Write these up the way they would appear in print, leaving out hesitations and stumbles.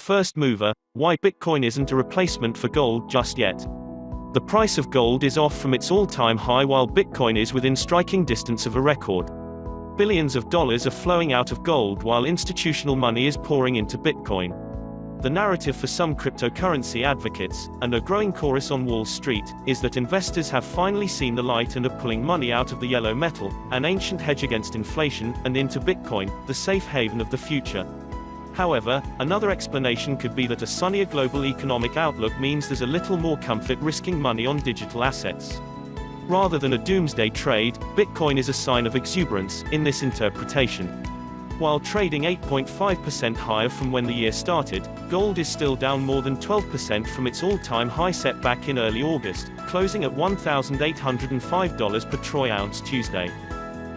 First mover, why Bitcoin isn't a replacement for gold just yet. The price of gold is off from its all-time high while Bitcoin is within striking distance of a record. Billions of dollars are flowing out of gold while institutional money is pouring into Bitcoin. The narrative for some cryptocurrency advocates, and a growing chorus on Wall Street, is that investors have finally seen the light and are pulling money out of the yellow metal, an ancient hedge against inflation, and into Bitcoin, the safe haven of the future. However, another explanation could be that a sunnier global economic outlook means there's a little more comfort risking money on digital assets. Rather than a doomsday trade, Bitcoin is a sign of exuberance, in this interpretation. While trading 8.5% higher from when the year started, gold is still down more than 12% from its all-time high set back in early August, closing at $1,805 per troy ounce Tuesday.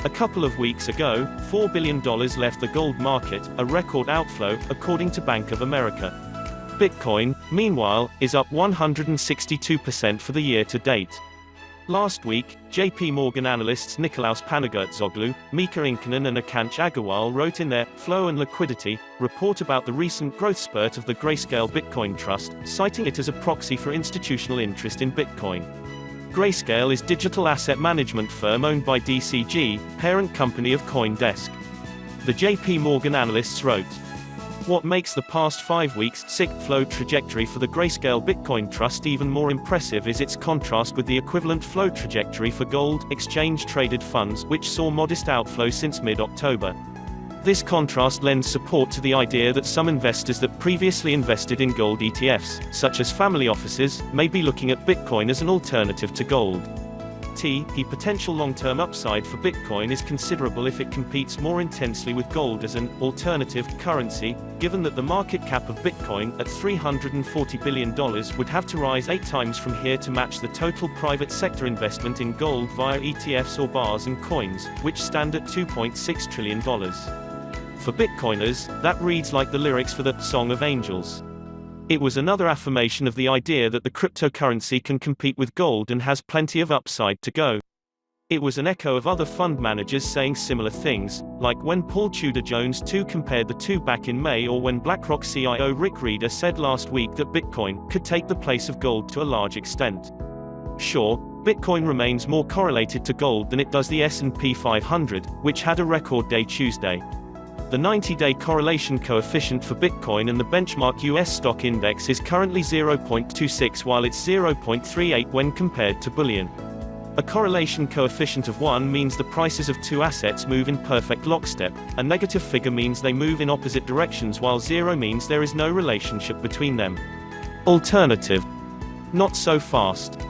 A couple of weeks ago, $4 billion left the gold market, a record outflow, according to Bank of America. Bitcoin, meanwhile, is up 162% for the year to date. Last week, JP Morgan analysts Nikolaus Panagurtzoglou, Mika Inkinen and Akansh Agarwal wrote in their Flow and Liquidity report about the recent growth spurt of the Grayscale Bitcoin Trust, citing it as a proxy for institutional interest in Bitcoin. Grayscale is a digital asset management firm owned by DCG, parent company of CoinDesk. The JP Morgan analysts wrote, "What makes the past 5 weeks' sick flow trajectory for the Grayscale Bitcoin Trust even more impressive is its contrast with the equivalent flow trajectory for gold exchange-traded funds, which saw modest outflow since mid-October. This contrast lends support to the idea that some investors that previously invested in gold ETFs, such as family offices, may be looking at Bitcoin as an alternative to gold. The potential long-term upside for Bitcoin is considerable if it competes more intensely with gold as an alternative currency, given that the market cap of Bitcoin, at $340 billion, would have to rise 8 times from here to match the total private sector investment in gold via ETFs or bars and coins, which stand at $2.6 trillion. For Bitcoiners, that reads like the lyrics for the Song of Angels. It was another affirmation of the idea that the cryptocurrency can compete with gold and has plenty of upside to go. It was an echo of other fund managers saying similar things, like when Paul Tudor Jones II compared the two back in May, or when BlackRock CIO Rick Rieder said last week that Bitcoin could take the place of gold to a large extent. Sure, Bitcoin remains more correlated to gold than it does the S&P 500, which had a record day Tuesday. The 90-day correlation coefficient for Bitcoin and the benchmark US stock index is currently 0.26 while it's 0.38 when compared to bullion. A correlation coefficient of 1 means the prices of two assets move in perfect lockstep, a negative figure means they move in opposite directions while 0 means there is no relationship between them. Alternative. Not so fast.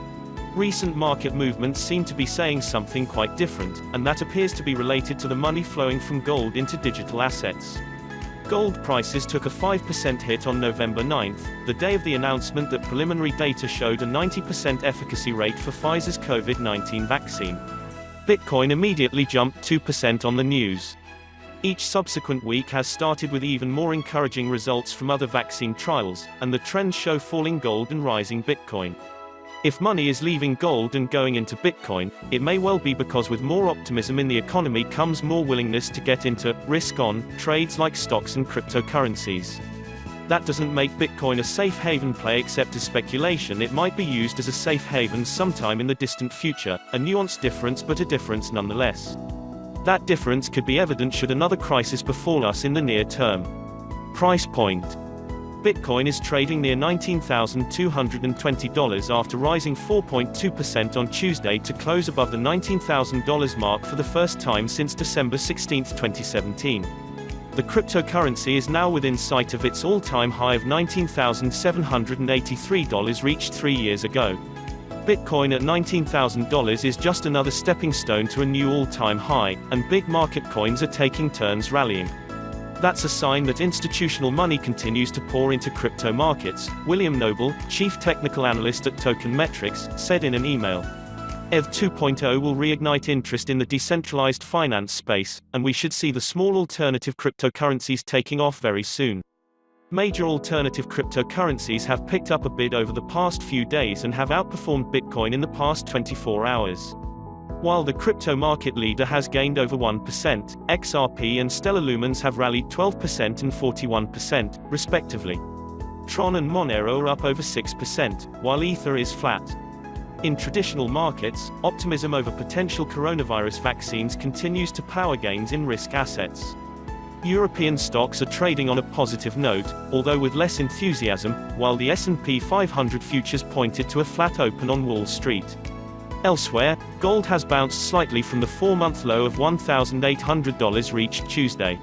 Recent market movements seem to be saying something quite different, and that appears to be related to the money flowing from gold into digital assets. Gold prices took a 5% hit on November 9th, the day of the announcement that preliminary data showed a 90% efficacy rate for Pfizer's COVID-19 vaccine. Bitcoin immediately jumped 2% on the news. Each subsequent week has started with even more encouraging results from other vaccine trials, and the trends show falling gold and rising Bitcoin. If money is leaving gold and going into Bitcoin, it may well be because with more optimism in the economy comes more willingness to get into risk-on trades like stocks and cryptocurrencies. That doesn't make Bitcoin a safe haven play except as speculation. It might be used as a safe haven sometime in the distant future, a nuanced difference but a difference nonetheless. That difference could be evident should another crisis befall us in the near term. Price point. Bitcoin is trading near $19,220 after rising 4.2% on Tuesday to close above the $19,000 mark for the first time since December 16, 2017. The cryptocurrency is now within sight of its all-time high of $19,783 reached 3 years ago. Bitcoin at $19,000 is just another stepping stone to a new all-time high, and big market coins are taking turns rallying. That's a sign that institutional money continues to pour into crypto markets, William Noble, chief technical analyst at Token Metrics, said in an email. ETH 2.0 will reignite interest in the decentralized finance space, and we should see the small alternative cryptocurrencies taking off very soon. Major alternative cryptocurrencies have picked up a bid over the past few days and have outperformed Bitcoin in the past 24 hours. While the crypto market leader has gained over 1%, XRP and Stellar Lumens have rallied 12% and 41%, respectively. Tron and Monero are up over 6%, while Ether is flat. In traditional markets, optimism over potential coronavirus vaccines continues to power gains in risk assets. European stocks are trading on a positive note, although with less enthusiasm, while the S&P 500 futures pointed to a flat open on Wall Street. Elsewhere, gold has bounced slightly from the 4-month low of $1,800 reached Tuesday.